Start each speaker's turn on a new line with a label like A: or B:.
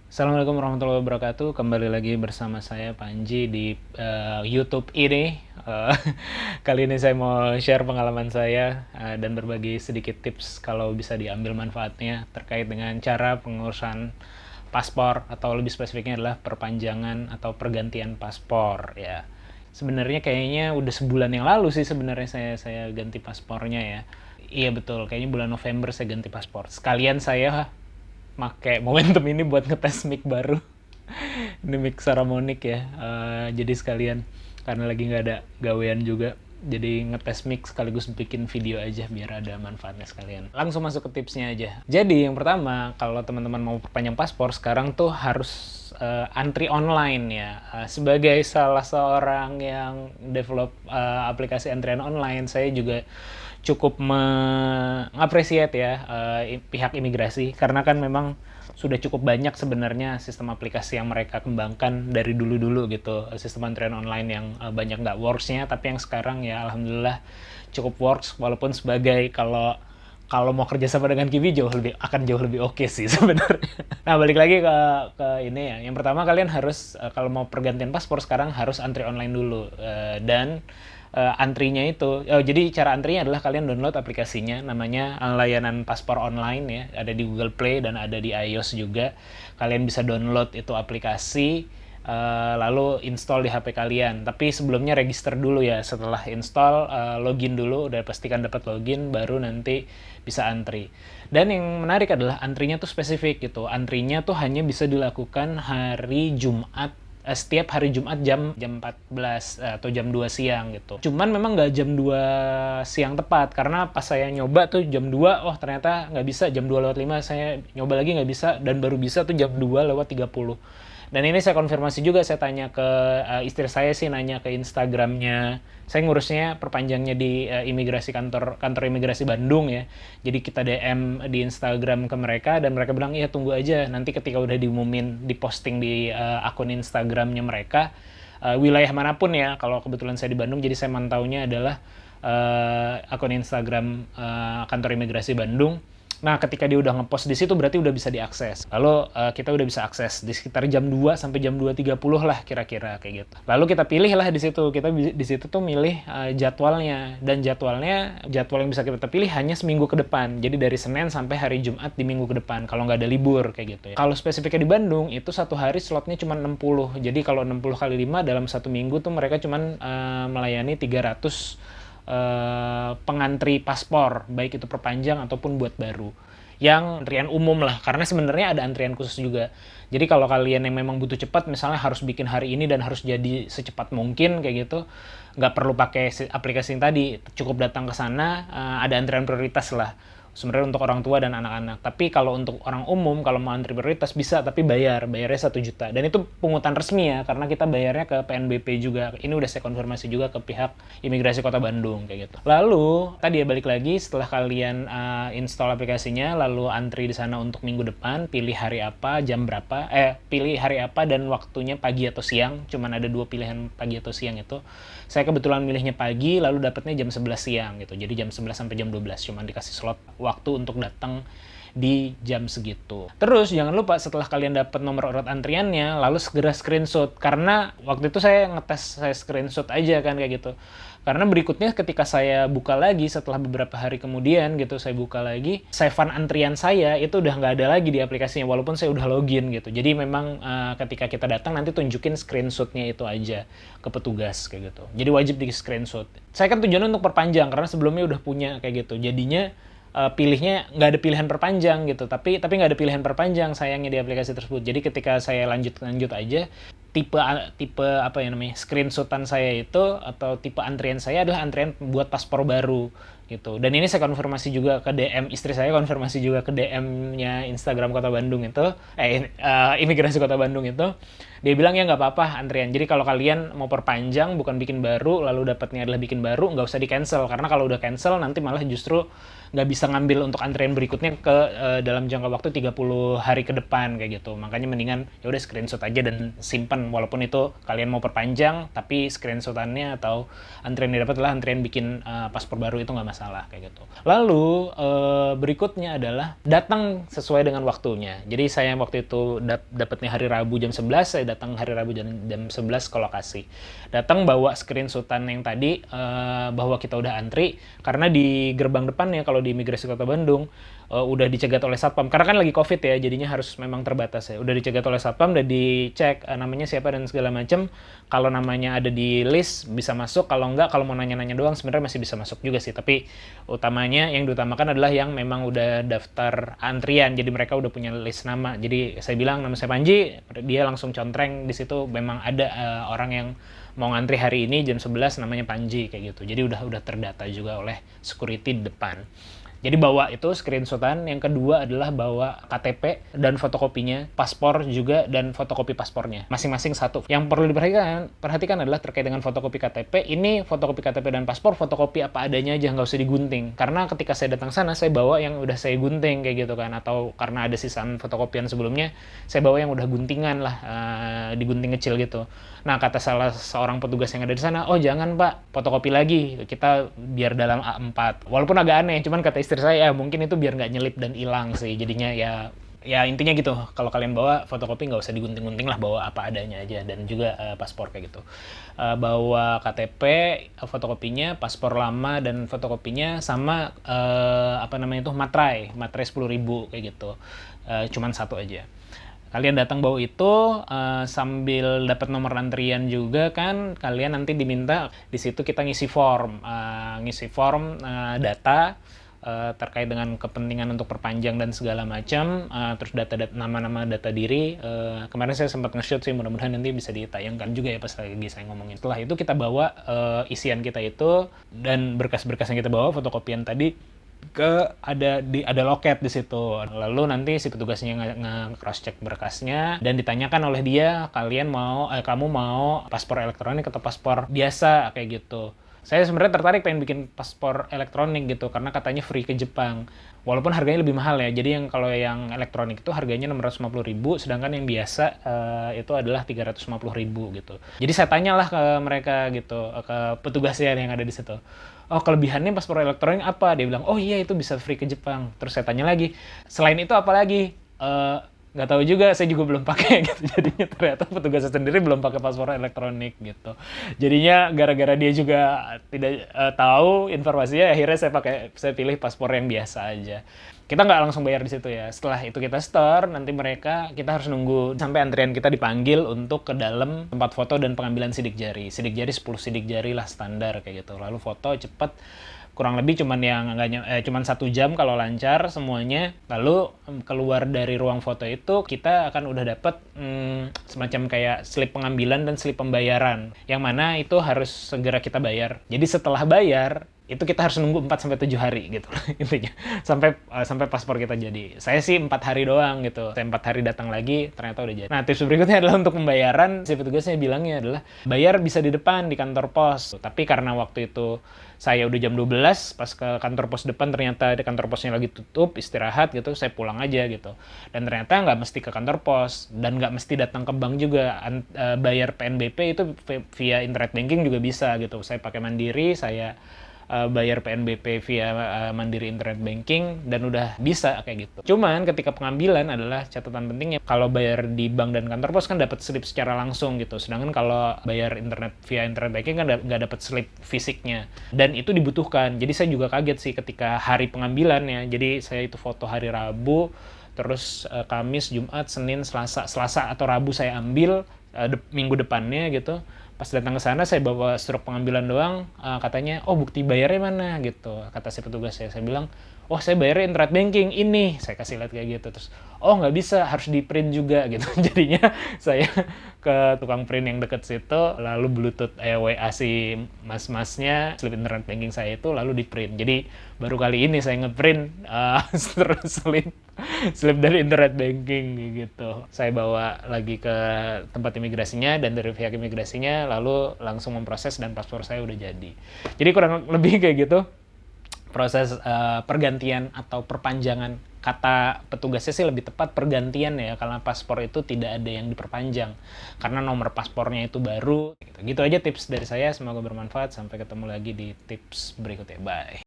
A: Assalamualaikum warahmatullahi wabarakatuh. Kembali lagi bersama saya Panji di YouTube ini. Eh, Kali ini saya mau share pengalaman saya dan berbagi sedikit tips kalau bisa diambil manfaatnya terkait dengan cara pengurusan paspor, atau lebih spesifiknya adalah perpanjangan atau pergantian paspor ya. Sebenarnya kayaknya udah sebulan yang lalu sih sebenarnya saya ganti paspornya ya. Iya betul, kayaknya bulan November saya ganti paspor. Sekalian saya make momentum ini buat ngetes mic baru. Ini mic Saramonic ya. Jadi sekalian karena lagi nggak ada gawean juga, jadi ngetes mic sekaligus bikin video aja biar ada manfaatnya sekalian. Langsung masuk ke tipsnya aja. Jadi yang pertama, kalau teman-teman mau perpanjang paspor sekarang tuh harus antri online ya. Sebagai salah seorang yang develop aplikasi antrian online, saya juga cukup mengapresiasi ya pihak imigrasi, karena kan memang sudah cukup banyak sebenarnya sistem aplikasi yang mereka kembangkan dari dulu-dulu gitu, sistem antrian online yang banyak nggak works-nya, tapi yang sekarang ya alhamdulillah cukup works, walaupun sebagai kalau kalau mau kerja sama dengan Kiwi jauh lebih oke sih sebenarnya. Nah, balik lagi ke ini ya. Yang pertama, kalian harus kalau mau pergantian paspor sekarang harus antri online dulu. Dan antrinya itu jadi cara antrinya adalah kalian download aplikasinya, namanya layanan paspor online ya, ada di Google Play dan ada di iOS juga. Kalian bisa download itu aplikasi, lalu install di HP kalian. Tapi sebelumnya register dulu ya. Setelah install, login dulu, udah pastikan dapat login, baru nanti bisa antri. Dan yang menarik adalah antrinya tuh spesifik gitu. Antrinya tuh hanya bisa dilakukan hari Jumat, setiap hari Jumat jam 14 atau jam 2 siang gitu. Cuman memang nggak jam 2 siang tepat, karena pas saya nyoba tuh jam 2, oh ternyata nggak bisa, jam 2 lewat 5 saya nyoba lagi nggak bisa, dan baru bisa tuh jam 2 lewat 30. Dan ini saya konfirmasi juga, saya tanya ke istri saya sih, nanya ke Instagramnya. Saya ngurusnya perpanjangnya di imigrasi, kantor imigrasi Bandung ya. Jadi kita DM di Instagram ke mereka, dan mereka bilang iya tunggu aja, nanti ketika udah diumumin, diposting di akun Instagramnya mereka, wilayah manapun ya. Kalau kebetulan saya di Bandung, jadi saya mantaunya adalah akun Instagram kantor imigrasi Bandung. Nah, ketika dia udah ngepost di situ berarti udah bisa diakses. Lalu kita udah bisa akses di sekitar jam 2 sampai jam 2.30 lah kira-kira kayak gitu. Lalu kita pilih lah di situ. Kita di situ tuh milih jadwalnya, dan jadwal yang bisa kita pilih hanya seminggu ke depan. Jadi dari Senin sampai hari Jumat di minggu ke depan kalau nggak ada libur kayak gitu ya. Kalau spesifiknya di Bandung itu satu hari slotnya cuma 60. Jadi kalau 60 kali 5 dalam satu minggu tuh mereka cuma melayani 300 pengantri paspor, baik itu perpanjang ataupun buat baru, yang antrian umum lah, karena sebenarnya ada antrian khusus juga. Jadi kalau kalian yang memang butuh cepat, misalnya harus bikin hari ini dan harus jadi secepat mungkin kayak gitu, nggak perlu pakai aplikasi yang tadi, cukup datang ke sana, ada antrian prioritas lah sebenarnya untuk orang tua dan anak-anak. Tapi kalau untuk orang umum, kalau mau antri prioritas bisa, tapi bayarnya 1 juta, dan itu pungutan resmi ya, karena kita bayarnya ke PNBP juga. Ini udah saya konfirmasi juga ke pihak imigrasi Kota Bandung kayak gitu. Lalu tadi ya, balik lagi, setelah kalian install aplikasinya, lalu antri di sana untuk minggu depan, pilih hari apa, jam berapa, pilih hari apa dan waktunya pagi atau siang. Cuman ada 2 pilihan, pagi atau siang itu. Saya kebetulan milihnya pagi, lalu dapatnya jam 11 siang gitu. Jadi jam 11 sampai jam 12 cuman dikasih slot waktu untuk datang di jam segitu. Terus jangan lupa setelah kalian dapat nomor urut antriannya, lalu segera screenshot, karena waktu itu saya ngetes, saya screenshot aja kan kayak gitu. Karena berikutnya ketika saya buka lagi setelah beberapa hari kemudian gitu, saya buka lagi, save-an antrian saya itu udah nggak ada lagi di aplikasinya, walaupun saya udah login gitu. Jadi memang ketika kita datang nanti tunjukin screenshotnya itu aja ke petugas kayak gitu. Jadi wajib di screenshot. Saya kan tujuannya untuk perpanjang, karena sebelumnya udah punya kayak gitu. Jadinya pilihnya nggak ada pilihan perpanjang gitu, tapi nggak ada pilihan perpanjang sayangnya di aplikasi tersebut. Jadi ketika saya lanjut aja, tipe apa ya namanya, screenshotan saya itu atau tipe antrian saya adalah antrian buat paspor baru gitu. Dan ini saya konfirmasi juga ke DM istri saya, konfirmasi juga ke DM-nya Instagram Kota Bandung itu, imigrasi Kota Bandung itu. Dia bilang ya nggak apa-apa antrian. Jadi kalau kalian mau perpanjang bukan bikin baru, lalu dapatnya adalah bikin baru, nggak usah di cancel. Karena kalau udah cancel nanti malah justru nggak bisa ngambil untuk antrian berikutnya ke dalam jangka waktu 30 hari ke depan kayak gitu. Makanya mendingan ya udah screenshot aja dan simpan, walaupun itu kalian mau perpanjang tapi screenshotannya atau antrian yang dapat adalah antrian bikin paspor baru, itu nggak masalah kayak gitu. Lalu berikutnya adalah datang sesuai dengan waktunya. Jadi saya waktu itu dapatnya hari Rabu jam 11, saya datang hari Rabu jam 11 ke lokasi. Datang bawa screenshotan yang tadi bahwa kita udah antri, karena di gerbang depannya kalau di Imigrasi Kota Bandung udah dicegat oleh Satpam, karena kan lagi COVID ya, jadinya harus memang terbatas ya. Udah dicegat oleh Satpam, udah dicek namanya siapa dan segala macam. Kalau namanya ada di list bisa masuk, kalau enggak, kalau mau nanya-nanya doang sebenarnya masih bisa masuk juga sih. Tapi utamanya yang diutamakan adalah yang memang udah daftar antrian, jadi mereka udah punya list nama. Jadi saya bilang nama saya Panji, dia langsung contreng di situ memang ada orang yang mau ngantri hari ini jam 11 namanya Panji kayak gitu. Jadi udah terdata juga oleh security di depan. Jadi bawa itu screenshotan. Yang kedua adalah bawa KTP dan fotokopinya, paspor juga dan fotokopi paspornya. Masing-masing satu. Yang perlu diperhatikan adalah terkait dengan fotokopi KTP. Ini fotokopi KTP dan paspor, fotokopi apa adanya aja, nggak usah digunting. Karena ketika saya datang sana, saya bawa yang udah saya gunting kayak gitu kan. Atau karena ada sisaan fotokopian sebelumnya, saya bawa yang udah guntingan lah, digunting kecil gitu. Nah, kata salah seorang petugas yang ada di sana, oh jangan Pak, fotokopi lagi, kita biar dalam A4. Walaupun agak aneh, cuman kata istri saya, mungkin itu biar nggak nyelip dan hilang sih. Jadinya ya intinya gitu, kalau kalian bawa fotokopi nggak usah digunting-gunting lah, bawa apa adanya aja. Dan juga paspor kayak gitu. Bawa KTP, fotokopinya, paspor lama dan fotokopinya, sama materai 10.000 kayak gitu. Cuman satu aja. Kalian datang bawa itu, sambil dapat nomor antrian juga kan, kalian nanti diminta di situ kita ngisi form data terkait dengan kepentingan untuk perpanjang dan segala macam, terus data nama-nama, data diri. Kemarin saya sempat nge-shoot sih, mudah-mudahan nanti bisa ditayangkan juga ya pas lagi saya ngomongin. Setelah itu kita bawa isian kita itu dan berkas-berkas yang kita bawa, fotokopian tadi, ada loket di situ. Lalu nanti si petugasnya nge-cross check berkasnya dan ditanyakan oleh dia, kamu mau paspor elektronik atau paspor biasa kayak gitu. Saya sebenarnya tertarik pengen bikin paspor elektronik gitu karena katanya free ke Jepang. Walaupun harganya lebih mahal ya. Jadi kalau yang elektronik itu harganya 650.000, sedangkan yang biasa itu adalah 350.000 gitu. Jadi saya tanyalah ke mereka gitu, ke petugasnya yang ada di situ. Oh, kelebihannya paspor elektronik apa? Dia bilang, oh iya itu bisa free ke Jepang. Terus saya tanya lagi, selain itu apa lagi? Nggak tahu juga, saya juga belum pakai gitu. Jadinya ternyata petugasnya sendiri belum pakai paspor elektronik gitu. Jadinya gara-gara dia juga tidak tahu informasinya, akhirnya saya pilih paspor yang biasa aja. Kita nggak langsung bayar di situ ya. Setelah itu kita store, nanti kita harus nunggu sampai antrian kita dipanggil untuk ke dalam tempat foto dan pengambilan sidik jari. Sidik jari 10 sidik jari lah standar kayak gitu. Lalu foto cepet, kurang lebih cuman 1 jam kalau lancar semuanya. Lalu keluar dari ruang foto itu kita akan udah dapet semacam kayak slip pengambilan dan slip pembayaran, yang mana itu harus segera kita bayar. Jadi setelah bayar itu kita harus nunggu 4-7 hari gitu intinya, sampai paspor kita jadi. Saya sih 4 hari doang gitu. Saya 4 hari datang lagi ternyata udah jadi. Nah, tips berikutnya adalah untuk pembayaran, si petugasnya bilangnya adalah bayar bisa di depan di kantor pos. Tapi karena waktu itu saya udah jam 12 pas ke kantor pos depan, ternyata di kantor posnya lagi tutup, istirahat gitu, saya pulang aja gitu. Dan ternyata nggak mesti ke kantor pos dan nggak mesti datang ke bank juga. Bayar PNBP itu via internet banking juga bisa gitu. Saya pakai Mandiri, saya bayar PNBP via Mandiri Internet Banking dan udah bisa kayak gitu. Cuman ketika pengambilan adalah catatan pentingnya, kalau bayar di bank dan kantor pos kan dapat slip secara langsung gitu. Sedangkan kalau bayar via Internet Banking kan nggak dapat slip fisiknya. Dan itu dibutuhkan. Jadi saya juga kaget sih ketika hari pengambilannya. Jadi saya itu foto hari Rabu, terus Kamis, Jumat, Senin, Selasa atau Rabu saya ambil minggu depannya gitu. Pas datang ke sana saya bawa struk pengambilan doang, katanya, oh bukti bayarnya mana gitu, kata si petugas saya bilang, oh saya bayarnya internet banking ini, saya kasih lihat kayak gitu. Terus oh nggak bisa, harus di print juga gitu. Jadinya saya ke tukang print yang deket situ, lalu bluetooth WA si mas-masnya slip internet banking saya itu, lalu di print. Jadi baru kali ini saya ngeprint terus slip dari internet banking gitu. Saya bawa lagi ke tempat imigrasinya, dan dari pihak imigrasinya lalu langsung memproses dan paspor saya udah jadi. Jadi kurang lebih kayak gitu proses pergantian atau perpanjangan. Kata petugasnya sih lebih tepat pergantian ya, karena paspor itu tidak ada yang diperpanjang karena nomor paspornya itu baru gitu. Gitu aja tips dari saya, semoga bermanfaat. Sampai ketemu lagi di tips berikutnya, bye.